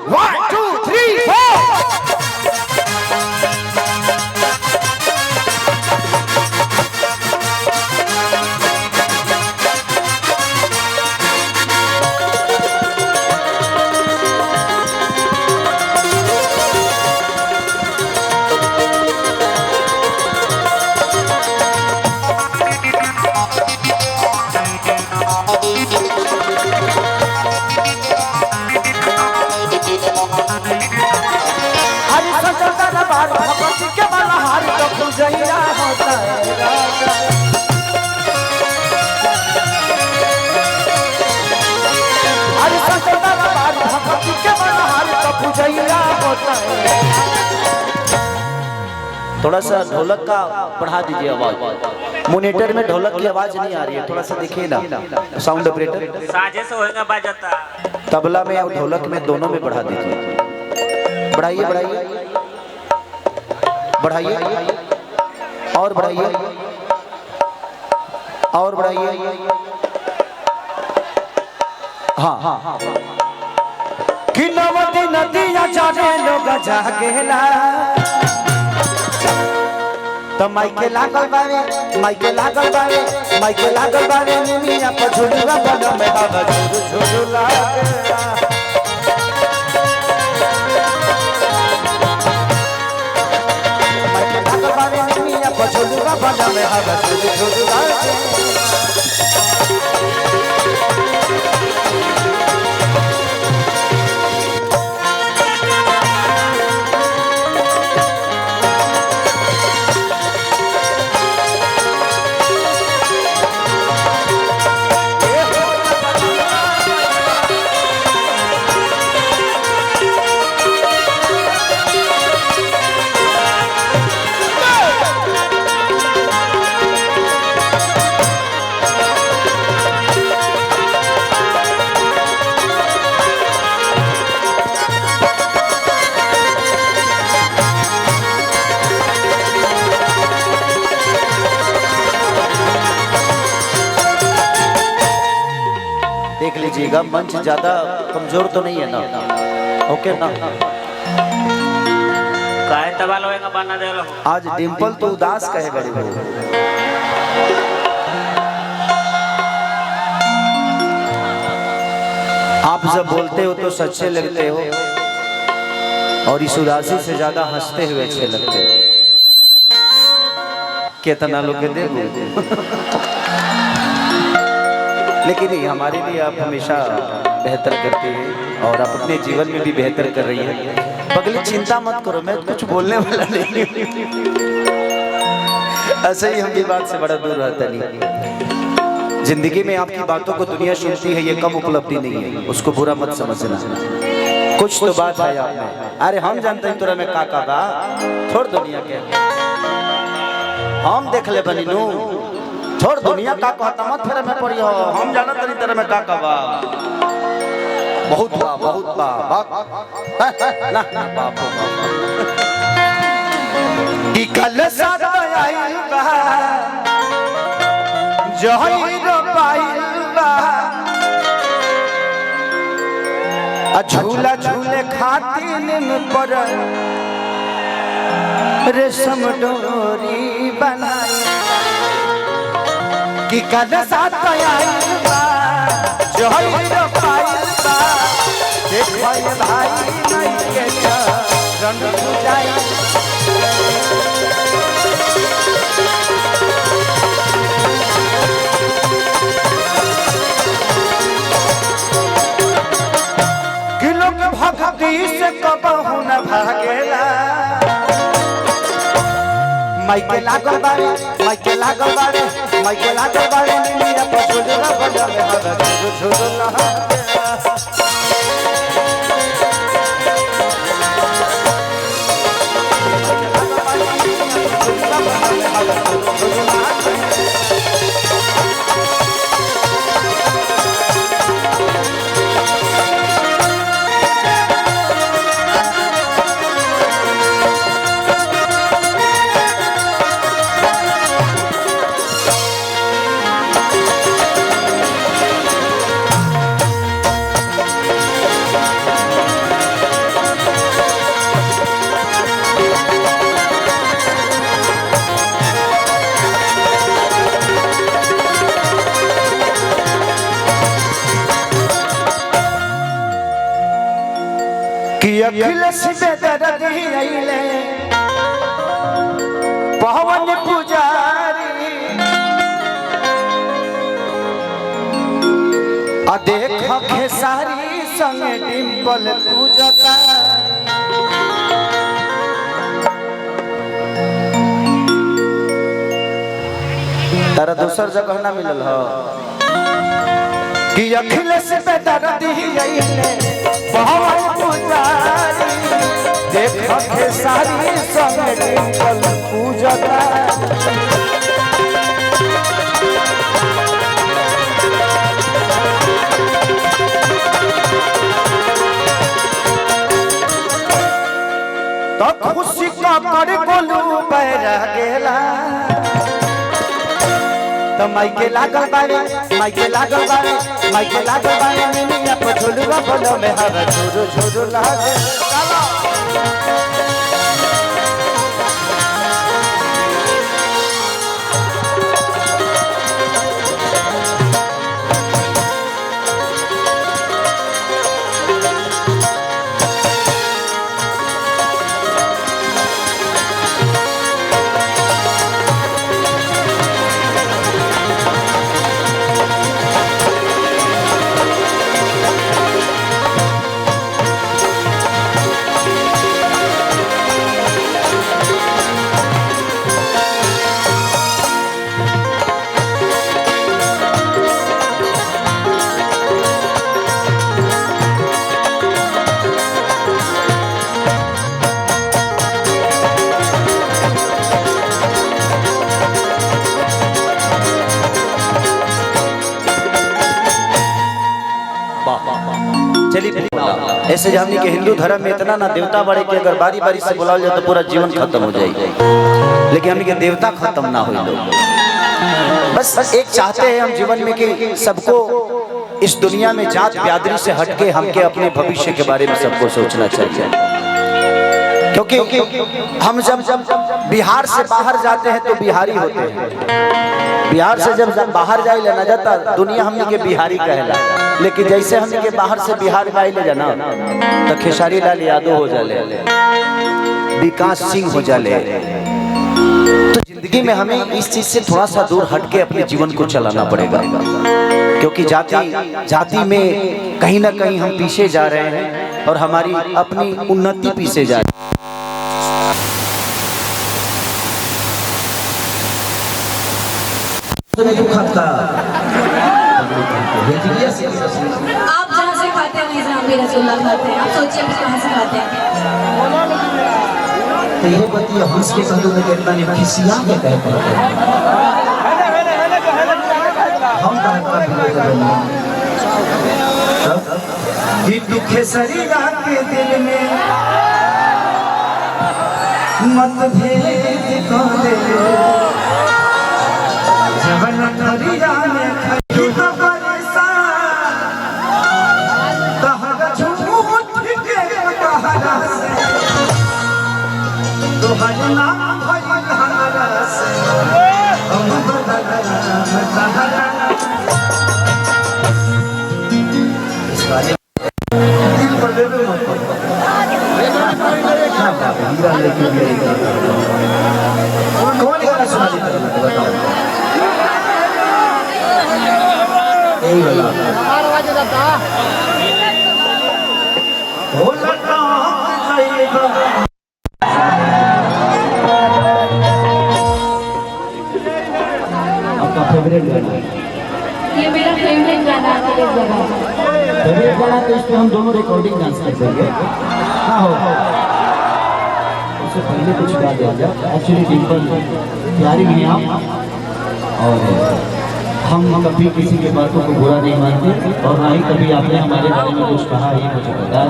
1 2 3 4 थोड़ा सा ढोलक का बढ़ा दीजिए आवाज। मॉनिटर में ढोलक की आवाज नहीं आ रही है, थोड़ा सा देखिए ना साउंड ऑपरेटर। साझे से होएगा बाजता। तबला में और ढोलक में दोनों में बढ़ा दीजिए। बढ़ाइए बढ़ाइए बढ़ाइए और बढ़ाइए और बढ़ाइए। हाँ हाँ कि नवदी नदिया जाने लोग जागेला तो माइके लागल बावे माइके लागल बावे माइके लागल बावे निमिया पर झुलवा बन में बाबा झुलू झुलू लागेला। माइके लागल बावे निमिया पर झुलवा बन में बाबा झुलू झुलू लागेला। देख लीजिएगा मंच ज्यादा कमजोर तो नहीं है ना? ओके ना? काहे तबाल होएगा बना दे लो। आज डिंपल तो उदास कहे बड़ी बड़ी। आप जब बोलते हो तो सच्चे लगते हो और इस उदासी से ज्यादा हंसते हुए अच्छे लगते हो। कितना लोग देखो लेकिन नहीं, हमारे लिए आप हमेशा बेहतर करते हैं और आप अपने जीवन में भी बेहतर कर रही है। पगली चिंता मत करो, मैं कुछ बोलने वाला नहीं। ऐसे ही हम भी बात से बड़ा दूर रहता नहीं। जिंदगी में आपकी बातों को दुनिया सुनती है, ये कम उपलब्धि नहीं है, उसको बुरा मत समझना। कुछ तो बात है आप में। अरे हम जानते हैं तुरा में काका बा, छोड़ दुनिया के, हम देख ले बनी नू, छोड़ दुनिया का कहता मत फिर में पड़ी हो। हम जाना तनी तरह में का बा, बहुत बा ना ना बाप की कल साथ आइल बा जहिर पाइल बा झूला झूले खातिन पर रेशम डोरी बनाई कि कल साथ आइल बा जहिर पाइल बा देखो ये भाई नहीं के रंग जाई। किलो के भक्ति से कबहू न भागेला। माइके लागल बारे माइके लागल बारे माइके लागल बारे निमिया पछुलना बजावे हवा झुझुलना। कि अखिलेश बेदर्दी आइले पवन पुजारी आ देख खेसारी संग डिंपल पूजता तारा दूसर जगह ना मिलल हो कि अखिलेश बेदर्दी आइले पवन पुजारी देख खेसारी संग डिंपल पूजता तो खुशी का कर गोलू बैर गेला तो माइके लागल बारे माइके लागल बारे माइके लागल बारे मिनिया पर झुलुआ बोलो में हवा झुरु झुरु लागे चलो ऐसे हमने के हिंदू धर्म में इतना ना देवता बड़े के अगर बारी बारी से बुलाओ जाए तो पूरा जीवन खत्म हो जाएगा, लेकिन हमने के देवता खत्म ना हो लोग। बस एक चाहते हैं हम जीवन में कि सबको इस दुनिया में जात ब्यादरी से हटके हमके अपने भविष्य के बारे में सबको सोचना चाहिए, क्योंकि हम जब बिहार से बाहर जाते हैं तो बिहारी होते हैं। बिहार से जब बाहर जाए लेना जाता दुनिया हमने के बिहारी कहला, लेकिन जैसे हमने के बाहर से बिहार में ले जाना तो खेसारी लाल यादव हो जाले, विकास सिंह हो जाले। तो जिंदगी में हमें इस चीज से थोड़ा सा दूर हटके अपने जीवन को चलाना पड़ेगा, क्योंकि जाति में कहीं ना कहीं हम पीछे जा रहे हैं और हमारी अपनी उन्नति पीछे जा रही है। आप जहाँ से खाते हैं वहीं से हम भी रसगुल्ला खाते हैं। आप सोचिए आप कहाँ से खाते हैं। तो ये बतिया हंस के संग में कितना ने खिसिया के कहते हैं हम कहता भी कि दुख सरिया के दिल में मतभेद को दे जवन करिया में खड़ी तो परेशान तहरा झूठ के कहरा से तोहर नाम भई हमारा से हम बदल तहरा दिल पर ले लो हीरा लेके गई कौन गाना सुना देता है बताओ यही वाला आवाज आता हो लटा जाएगा आपका फेवरेट गाना ये मेरा फेवरेट गाना है। फेवरेट गाना तो इस पे हम दोनों रिकॉर्डिंग डांस कर देंगे। हाँ हो उससे पहले कुछ गा दिया जाए। एक्चुअली डिंपल प्यारी हैं आप और हम कभी किसी की बातों को बुरा नहीं मानते और ना ही कभी आपने हमारे बारे में कुछ कहा ये मुझे पता है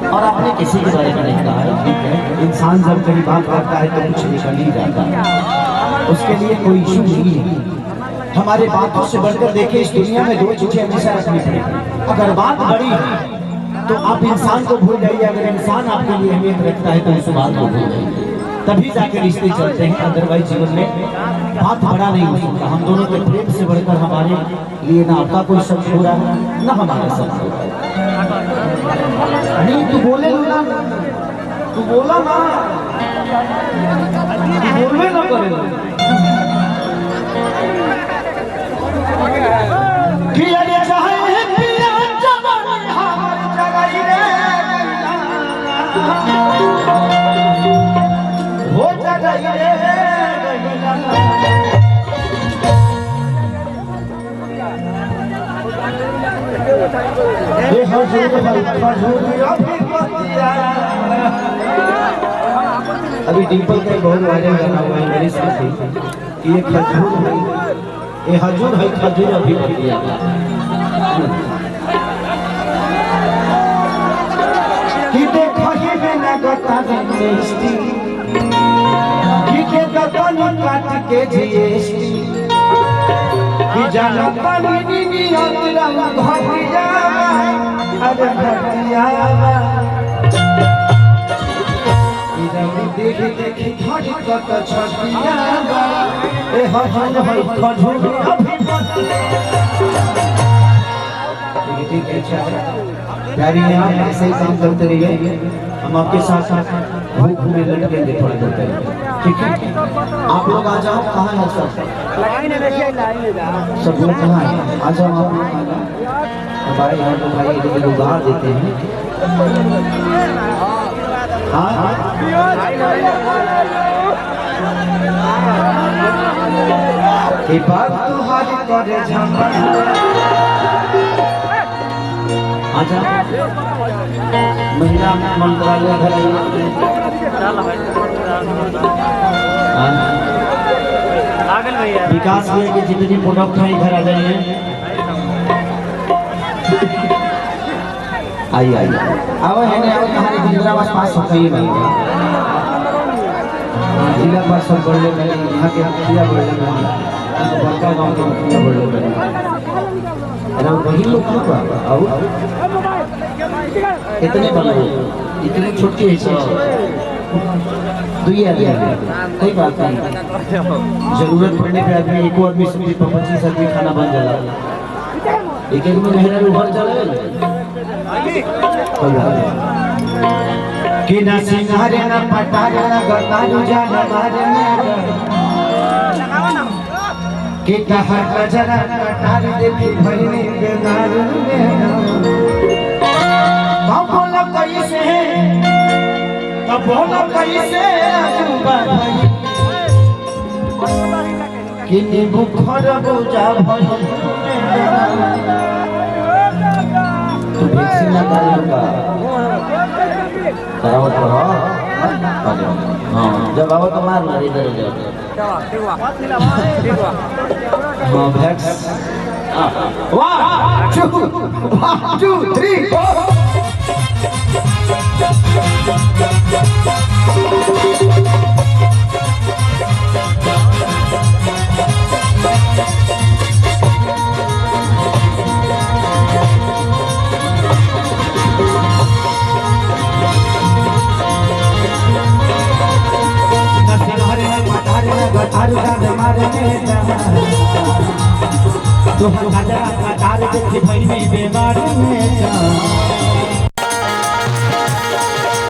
और आपने किसी के बारे में नहीं कहा है। ठीक है, इंसान जब कहीं बात करता है तो कुछ निकल ही जाता है, उसके लिए कोई इशू नहीं है। हमारे बातों से बढ़कर देखिए इस दुनिया में दो चीजें हमेशा रखनी पड़ेगी। अगर बात बड़ी है तो आप इंसान को भूल जाइए, अगर इंसान आपके लिए अहमियत रखता है तो उस बात को भूल जाइए, तभी जाके रिश्ते चलते हैं। अदरवाइज जीवन में बात बड़ा नहीं हो सकता। हम दोनों के प्रेम से बढ़कर हमारे लिए ना आपका कोई शब्द हो रहा है ना हमारा शब्द हो रहा है। नहीं तो बोले ना बोला ना बोलवे ना करे कि अरे चाहे पिया जवानी हमर जगाई रे हो जगाई रे अभी डिम्पल का बहुत वायरल गाना हुआ है मेरे साथ कि ये खजूर है, ये हजूर है, खजूर अभी बन गया कि देखो ये बिना गता जीएसटी कि के दतन काट के जीएसटी कि जाना पानी नी अंतरा घटिया अरे घटिया देख देख घट कत छटिया ए हजन है खजूर अभी ठीक है प्यारी आप ऐसे ही काम करते रहिए, हम आपके साथ साथ भूख में लटकेंगे थोड़ी देर तक, ठीक है? आप लोग आ जाओ, कहाँ है सब? सब लोग कहाँ हैं? आ जाओ आप लोग, हमारे यहाँ तो भाई इधर उधार देते हैं। हाँ ये बात तुम्हारी करे झंडा आजा महिला मंत्रालय घर विकास में के जितनी प्रोडक्ट हैं इधर आ जाइए, आइए आइए आओ है ना, आओ हमारे इंदिरावास पास होता ही नहीं जिला पार्षद बढ़ले पहले यहाँ के मुखिया बढ़ले पहले बड़का गाँव के मुखिया बढ़ले पहले वही लोग क्यों आओ इतने बड़े इतने छोटे हैं दुई आदमी कोई बात नहीं, जरूरत पड़ने पे आदमी एक आदमी से 25 आदमी खाना बन जाला, एक एक में मेहरा उभर चले कि ना सिंहारे ना पटारे ना गतारू जाना मारे कि कहा कजरा कटारी देखी भरने बेमार में बोला कैसे तो बोला कैसे अजूबा भाई कि नींबू खरबूजा भाई तो वैक्सीन ना करेगा कराओ तो हाँ जब आओ तो मार मार इधर उधर हाँ वैक्स 1 2 3 4 तो हजारा का तार देखी भई में बेमार में